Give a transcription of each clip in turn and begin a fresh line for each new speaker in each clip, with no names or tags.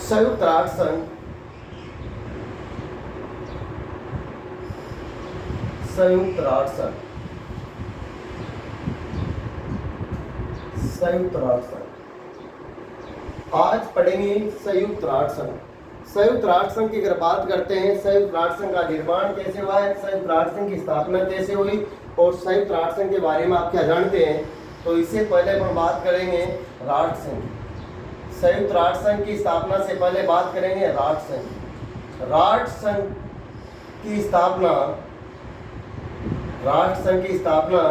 संयुक्त राष्ट्र संघ, संयुक्त राष्ट्र संघ, संयुक्त राष्ट्र संघ। आज पढ़ेंगे संयुक्त राष्ट्र संघ। संयुक्त राष्ट्र संघ की अगर बात करते हैं, संयुक्त राष्ट्र संघ का निर्माण कैसे हुआ है, संयुक्त राष्ट्र संघ की स्थापना कैसे हुई और संयुक्त राष्ट्र संघ के बारे में आप क्या जानते हैं, तो इससे पहले हम बात करेंगे राष्ट्र संघ। संयुक्त राष्ट्र संघ की स्थापना से पहले बात करेंगे राष्ट्र संघ। राष्ट्र संघ की स्थापना, राष्ट्र संघ की स्थापना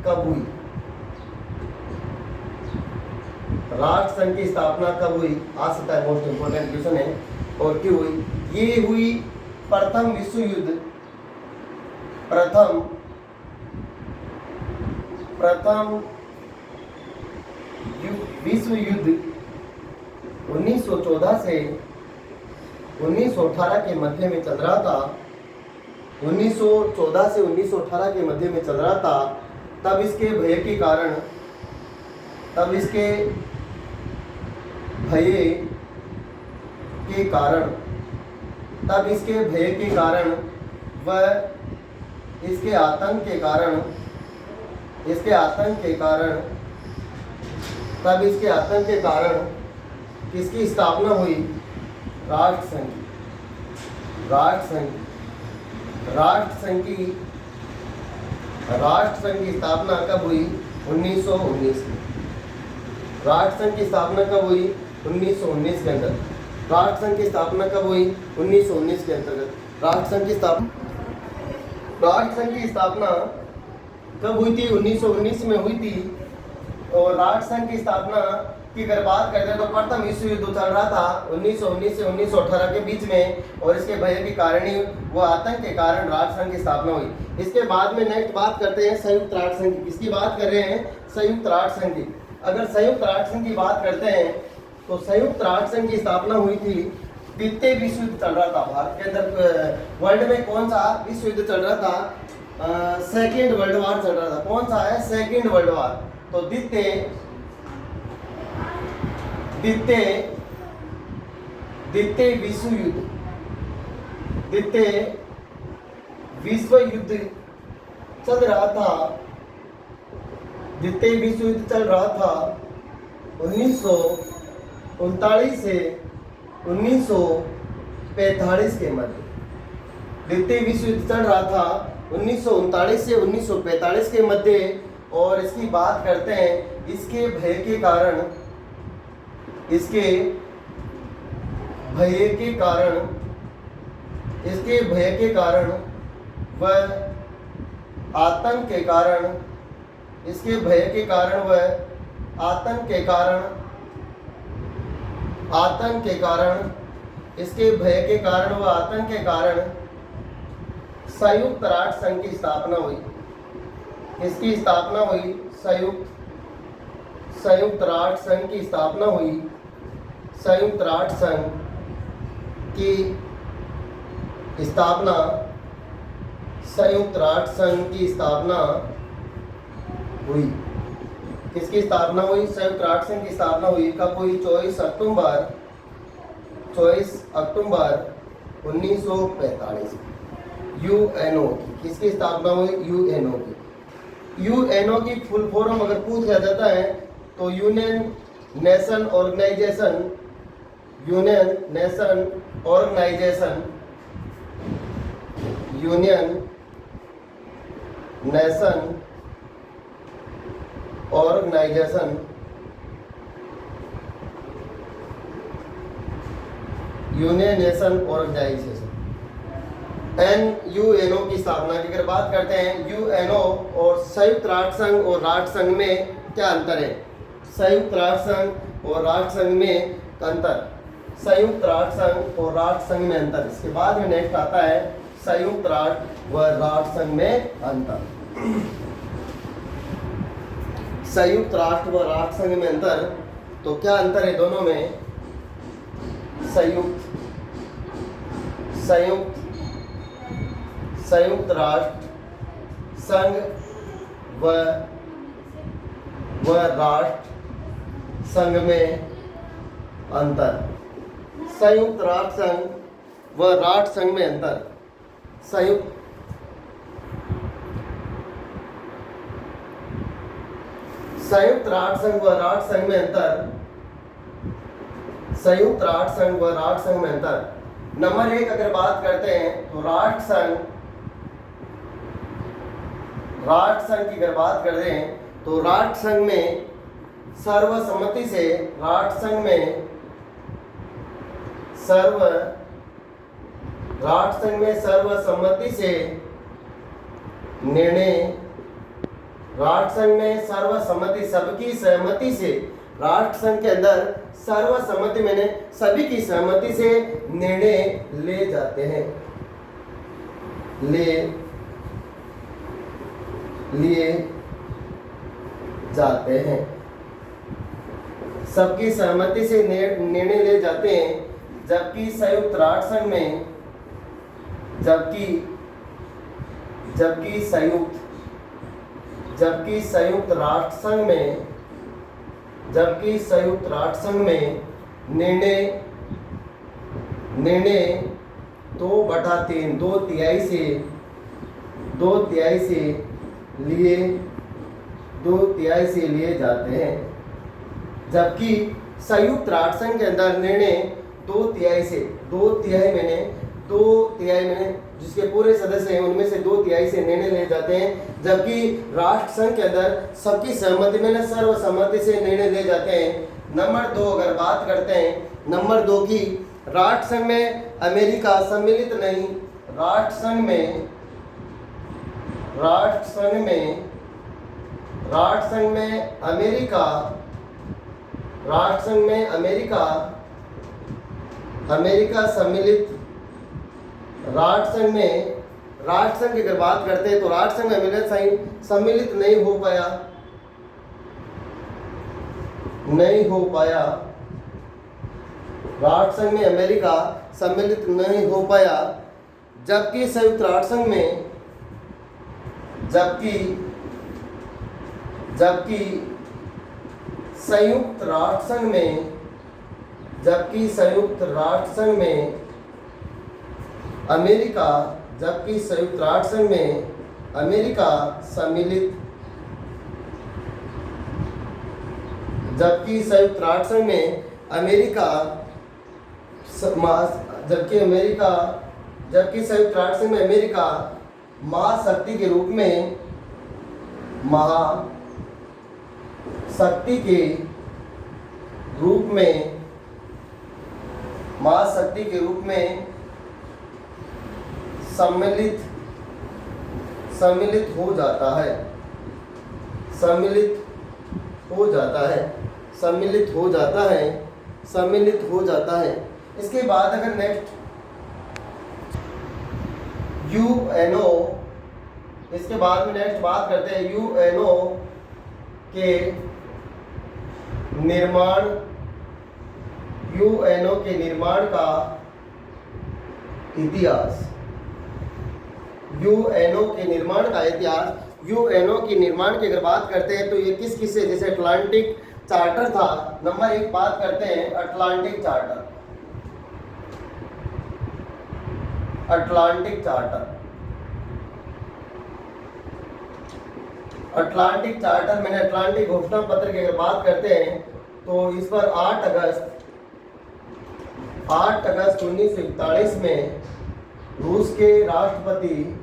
कब हुई? राष्ट्र संघ की स्थापना कब हुई? आ सकता है, मोस्ट इंपोर्टेंट क्वेश्चन है। और क्यों हुई? ये हुई प्रथम विश्व युद्ध, प्रथम विश्व युद्ध 1914 से 1918 के मध्य में चल रहा था। 1914 से 1918 के मध्य में चल रहा था। तब इसके भय के कारण, तब इसके भय के कारण, तब इसके भय के कारण व इसके आतंक के कारण, इसके आतंक के कारण, तब इसके आतंक के कारण किसकी स्थापना हुई? राष्ट्र संघ की। राष्ट्र संघ, राष्ट्र संघ की, राष्ट्र संघ की स्थापना कब हुई? 1919 में। राष्ट्र संघ की स्थापना कब हुई? 1919 के अंदर। राष्ट्र संघ की स्थापना कब हुई? 1919 के अंतर्गत। राष्ट्र संघ की स्थापना, राष्ट्र संघ की स्थापना कब हुई थी? 1919 में हुई थी। और राष्ट्र संघ की स्थापना की अगर बात करते हैं तो प्रथम विश्व युद्ध चल रहा था 1919 से 1918 के बीच में, और इसके भय के कारण ही, वो आतंक के कारण राष्ट्र संघ की स्थापना हुई। इसके बाद में नेक्स्ट बात करते हैं संयुक्त राष्ट्र संघ की। किसकी बात कर रहे हैं? संयुक्त राष्ट्र संघ की। अगर संयुक्त राष्ट्र संघ की बात करते हैं तो संयुक्त राष्ट्र संघ की स्थापना हुई थी, द्वितीय विश्व युद्ध चल रहा था भारत के अंदर। वर्ल्ड में कौन सा विश्व युद्ध चल रहा था? सेकेंड वर्ल्ड वार चल रहा था। कौन सा है? Second world war. तो द्वितीय विश्व युद्ध, द्वितीय विश्व युद्ध चल रहा था। द्वितीय विश्व युद्ध चल रहा था 1939 से 1945 के मध्य। द्वितीय विश्व युद्ध चल रहा था 1939 से 1945 के मध्य। और इसकी बात करते हैं, इसके भय के कारण, इसके भय के कारण, इसके भय के कारण व आतंक के कारण, इसके भय के कारण व आतंक के कारण, आतंक के कारण, इसके भय के कारण व आतंक के कारण संयुक्त राष्ट्र संघ की स्थापना हुई। इसकी स्थापना हुई, संयुक्त राष्ट्र संघ की स्थापना हुई। संयुक्त राष्ट्र संघ की स्थापना, संयुक्त राष्ट्र संघ की स्थापना हुई। किसकी स्थापना हुई? संयुक्त राष्ट्र संघ की स्थापना हुई। कब हुई? 24 अक्टूबर 1945। यूएनओ की। किसकी स्थापना हुई? यूएनओ की। यूएनओ की फुल फॉर्म अगर पूछा जाता है तो union nation organisation, union nation organisation, union nation organisation, union nation organisation, UNO की स्थापना की अगर बात करते हैं, यूएनओ और संयुक्त राष्ट्र संघ और राष्ट्र संघ में क्या अंतर है? संयुक्त राष्ट्र संघ और राष्ट्र संघ में अंतर, संयुक्त राष्ट्र संघ और राष्ट्र संघ में अंतर। इसके बाद में नेक्स्ट आता है संयुक्त राष्ट्र व राष्ट्र संघ में अंतर। संयुक्त राष्ट्र व राष्ट्र संघ में अंतर, तो क्या अंतर है दोनों में? संयुक्त राष्ट्र संघ व राष्ट्र संघ में अंतर। संयुक्त राष्ट्र संघ व राष्ट्र संघ में अंतर। संयुक्त राष्ट्र संघ व राष्ट्र संघ में अंतर। संयुक्त राष्ट्र संघ व राष्ट्र संघ में अंतर। नंबर 1 अगर बात करते हैं तो राष्ट्र संघ की अगर बात करते हैं तो राष्ट्र संघ में सर्वसम्मति से सर्वसम्मति से निर्णय, राष्ट्र संघ में सर्वसम्मति सबकी सहमति से, राष्ट्र संघ के अंदर सर्वसम्मति मैंने सभी की सहमति से निर्णय ले जाते हैं, लिए जाते हैं, सबकी सहमति से निर्णय ले जाते हैं। जबकि संयुक्त राष्ट्र संघ में संयुक्त राष्ट्र संघ में निर्णय 2/3 दो तिहाई से लिए जाते हैं। जबकि संयुक्त राष्ट्र संघ के अंदर निर्णय 2 तिहाई मैंने जिसके पूरे सदस्य हैं उनमें से 2 तिहाई से निर्णय ले जाते हैं। जबकि राष्ट्र संघ के अंदर सबकी सहमति में सर्वसम्मति से निर्णय ले जाते हैं। नंबर 2 अगर बात करते हैं, नंबर 2 की राष्ट्र संघ में अमेरिका सम्मिलित नहीं। राष्ट्र संघ में अमेरिका सम्मिलित, राष्ट्र संघ की अगर बात करते हैं तो राष्ट्र संघ में अमेरिका सम्मिलित नहीं हो पाया। राष्ट्र संघ में अमेरिका सम्मिलित नहीं हो पाया। जबकि संयुक्त राष्ट्र संघ में संयुक्त राष्ट्र संघ में अमेरिका सम्मिलित, जबकि संयुक्त राष्ट्र संघ में अमेरिका महाशक्ति के रूप में सम्मिलित हो जाता है। इसके बाद अगर नेक्स्ट यूएनओ, इसके बाद में नेक्स्ट बात करते हैं यूएनओ के निर्माण का इतिहास। यूएनओ के निर्माण की अगर बात करते हैं तो ये किस से, जैसे अटलांटिक चार्टर था। नंबर 1 बात करते हैं अटलांटिक चार्टर। मैंने अटलांटिक घोषणा पत्र की अगर बात करते हैं तो इस पर 8 अगस्त 1941 में रूस के राष्ट्रपति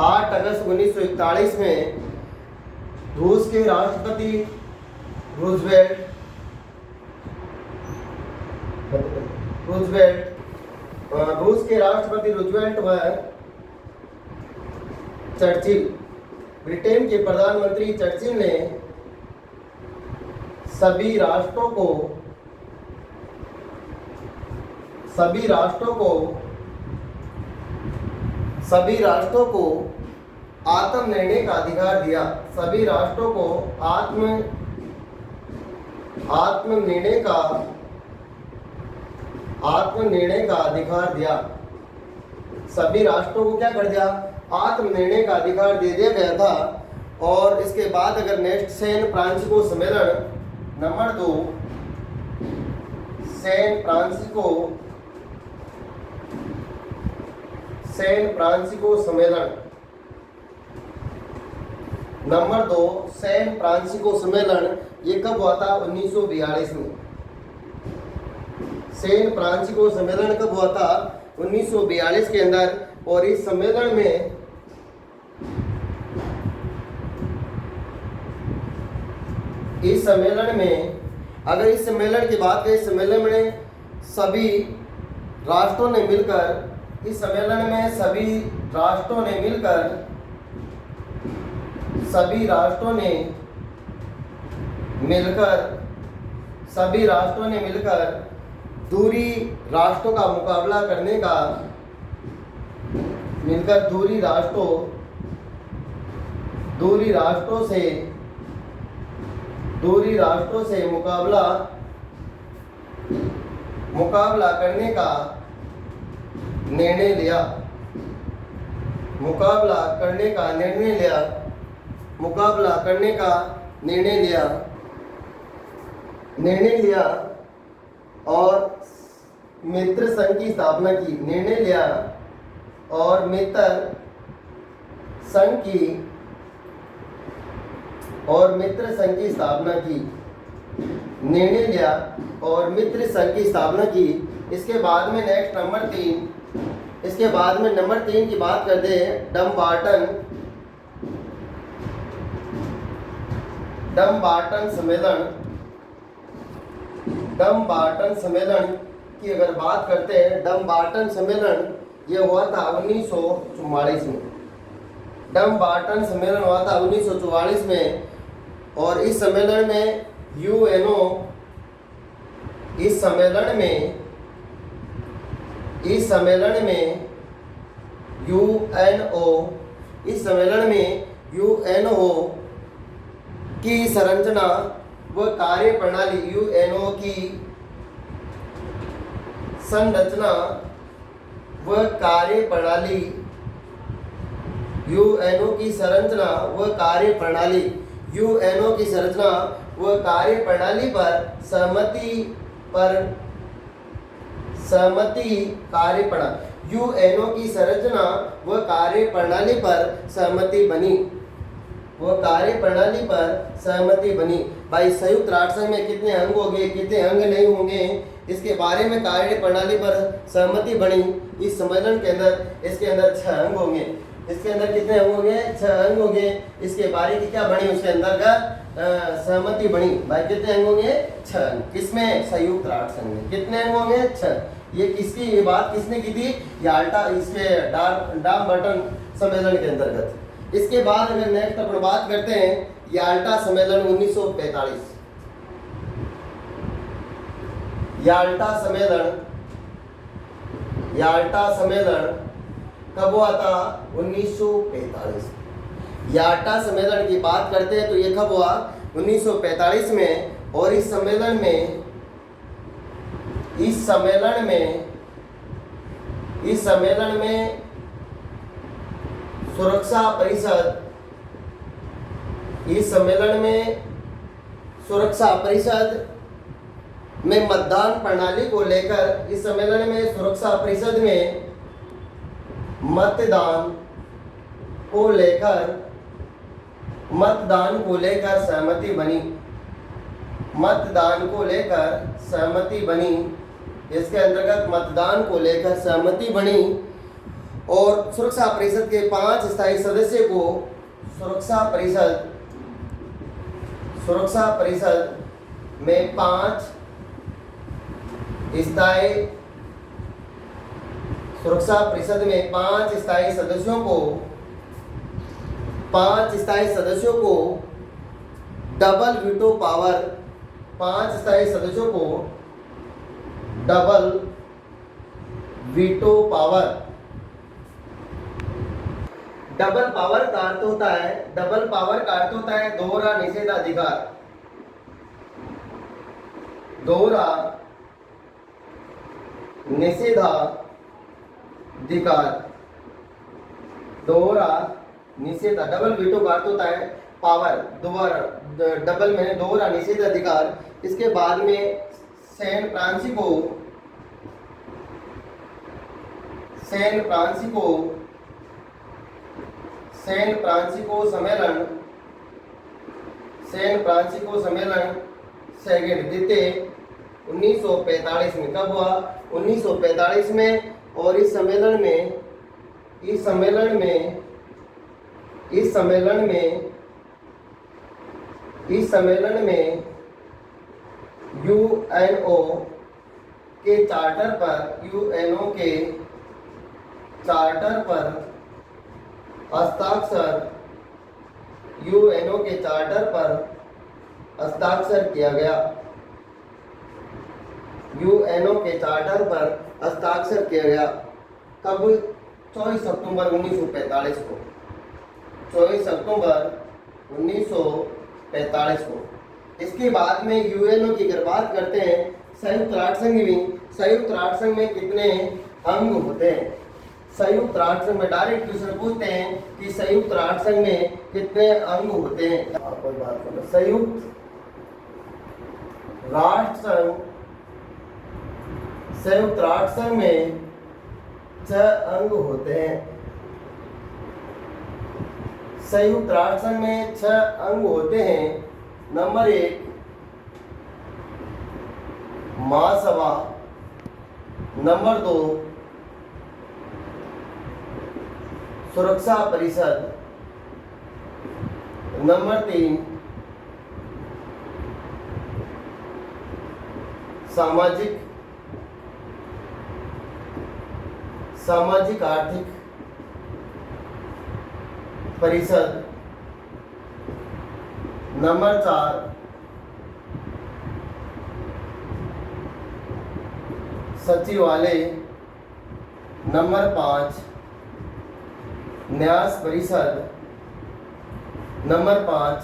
8 अगस्त 1941 में रूस के राष्ट्रपति रूजवेल्ट व चर्चिल, ब्रिटेन के प्रधानमंत्री चर्चिल ने सभी राष्ट्रों को आत्मनिर्णय का अधिकार दिया। सभी राष्ट्रों को आत्मनिर्णय का अधिकार दिया। सभी राष्ट्रों को क्या कर दिया? आत्मनिर्णय का अधिकार दे दिया गया था। और इसके बाद अगर नेक्स्ट सैन फ्रांसिस्को सम्मेलन, नंबर 2 सैन फ्रांसिस्को सम्मेलन। नंबर 2, सैन फ्रांसिस्को सम्मेलन ये कब हुआ था? 1942 में। सैन फ्रांसिस्को सम्मेलन कब हुआ था? 1942 के अंदर। और इस सम्मेलन में अगर इस सम्मेलन की बात करें, सम्मेलन में सभी राष्ट्रों ने मिलकर दूरी राष्ट्रों का मुकाबला करने का दूरी राष्ट्रों से मुकाबला करने का निर्णय लिया। और मित्र संघ की स्थापना की। और मित्र संघ की स्थापना की। इसके बाद में नेक्स्ट नंबर 3 की बात करते हैं। डमबार्टन सम्मेलन की अगर बात करते हैं, डमबार्टन सम्मेलन ये हुआ था 1944 में। डमबार्टन सम्मेलन हुआ था 1944 में। और इस सम्मेलन में यूएनओ की संरचना व कार्यप्रणाली सहमति बनी। भाई संयुक्त राष्ट्र संघ में कितने अंग होंगे, कितने अंग नहीं होंगे, इसके बारे में कार्यप्रणाली पर सहमति बनी इस सम्मेलन के अंदर। इसके अंदर 6 अंग होंगे। इसके अंदर कितने अंग होंगे? 6 अंग होंगे। इसके बारे की क्या बनी? उसके अंदर का सहमति बनी। भाई कितने अंग होंगे? 6 अंग। किसमें? संयुक्त राष्ट्र संघ में। कितने अंग होंगे? 6। ये बात किसने की थी? याल्टा, इसके डमबार्टन सम्मेलन के अंतर्गत। इसके बाद अगर नेक्स्ट अपन बात करते हैं याल्टा सम्मेलन 1945। याल्टा सम्मेलन कब हुआ था? 1945। याल्टा सम्मेलन की बात करते हैं तो ये कब हुआ? 1945 में। और इस सम्मेलन में सुरक्षा परिषद में मतदान प्रणाली को लेकर सुरक्षा परिषद में मतदान को लेकर सहमति बनी। इसके अंतर्गत मतदान को लेकर सहमति बनी। और सुरक्षा परिषद के 5 स्थायी सदस्य को सुरक्षा परिषद में 5 स्थायी सदस्यों को डबल वीटो पावर, 5 स्थायी सदस्यों को double veto power. Double power का अर्थ होता है दोहरा निषेधाधिकार। डबल वीटो का अर्थ होता है पावर, दोबारा डबल में दोहरा निषेधाधिकार। इसके बाद में सैन फ्रांसिस्को सम्मेलन सेकंड द्वितीय 1945 में। कब हुआ? 1945 में। और इस सम्मेलन में यूएनओ के चार्टर पर हस्ताक्षर किया गया। कब? 24 अक्टूबर 1945 को। 24 अक्टूबर 1945 को। इसके बाद में यूएनओ की अगर बात करते हैं, संयुक्त राष्ट्र संघ में कितने अंग होते हैं? संयुक्त राष्ट्र संघ में डायरेक्ट क्वेश्चन पूछते हैं कि संयुक्त राष्ट्र संघ में कितने अंग होते हैं। आपको बात करो, संयुक्त राष्ट्र संघ में 6 अंग होते हैं। संयुक्त राष्ट्र संघ में 6 अंग होते हैं। नंबर 1 महासभा, नंबर 2 सुरक्षा परिषद, नंबर 3 सामाजिक आर्थिक परिषद, नंबर 4 सचिवालय, नंबर 5 न्यास परिषद, नंबर 5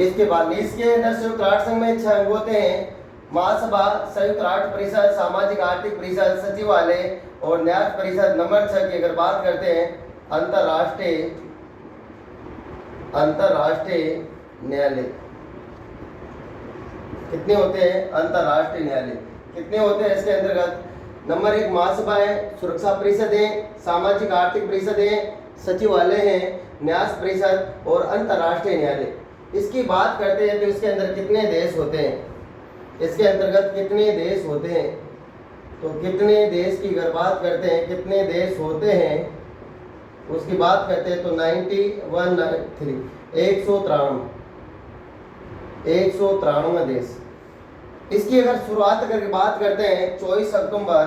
इसके बाद इसके अंदर संयुक्त राष्ट्र संघ में 6 अंग होते हैं। महासभा, संयुक्त राष्ट्र परिषद, सामाजिक आर्थिक परिषद, सचिवालय और न्यास परिषद। नंबर 6 की अगर बात करते हैं, अंतरराष्ट्रीय न्यायालय। कितने होते हैं? अंतरराष्ट्रीय न्यायालय कितने होते हैं इसके अंतर्गत? नंबर 1 महासभा है, सुरक्षा परिषद है, सामाजिक आर्थिक परिषद है, सचिवालय है, न्यास परिषद और अंतरराष्ट्रीय न्यायालय। इसकी बात करते हैं तो इसके अंदर कितने देश होते हैं? इसके अंतर्गत कितने देश होते हैं? तो कितने देश की अगर बात करते हैं, कितने देश होते हैं उसकी बात करते हैं तो 193 देश। इसकी अगर शुरुआत करके बात करते हैं 24 अक्टूबर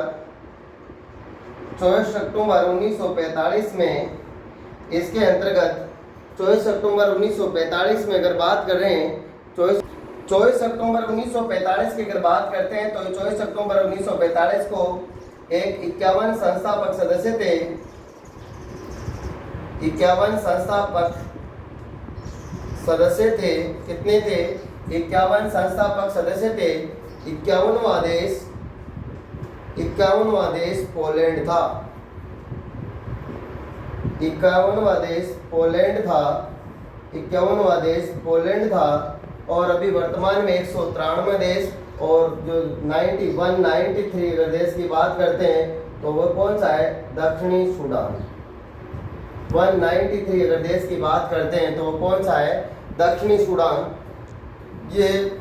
1945 में। इसके अंतर्गत 24 अक्टूबर 1945 में अगर बात कर रहे हैं, 24 अक्टूबर 1945 की अगर बात करते हैं तो 24 अक्टूबर 1945 को एक 51 संस्थापक सदस्य थे। 51 संस्थापक सदस्य थे। कितने थे? 51 संस्थापक सदस्य थे। 51वां देश पोलैंड था। 51वां देश पोलैंड था। और अभी वर्तमान में 193 देश। और जो 93 अगर देश की बात करते हैं तो वो कौन सा है? दक्षिणी सूडान। 193 अगर देश की बात करते हैं तो वो कौन सा है? दक्षिणी सूडान। ये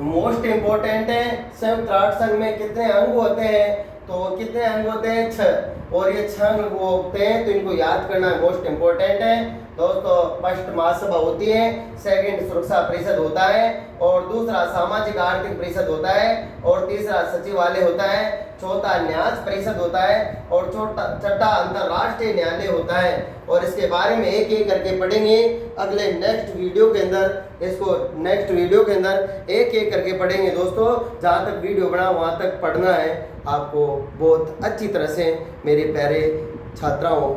मोस्ट इम्पोर्टेंट है। संयुक्त राष्ट्र संघ में कितने अंग होते हैं? तो कितने अंग होते हैं? 6। और ये 6 अंग होते हैं तो इनको याद करना मोस्ट इम्पोर्टेंट है दोस्तों। फर्स्ट महासभा होती है, सेकंड सुरक्षा परिषद होता है, और दूसरा सामाजिक आर्थिक परिषद होता है, और तीसरा सचिवालय होता है, चौथा न्यास परिषद होता है, और छठा अंतरराष्ट्रीय न्यायालय होता है। और इसके बारे में एक एक करके पढ़ेंगे अगले नेक्स्ट वीडियो के अंदर। इसको नेक्स्ट वीडियो के अंदर एक एक करके पढ़ेंगे दोस्तों। जहाँ तक वीडियो बना वहाँ तक पढ़ना है आपको बहुत अच्छी तरह से मेरे प्यारे छात्राओं।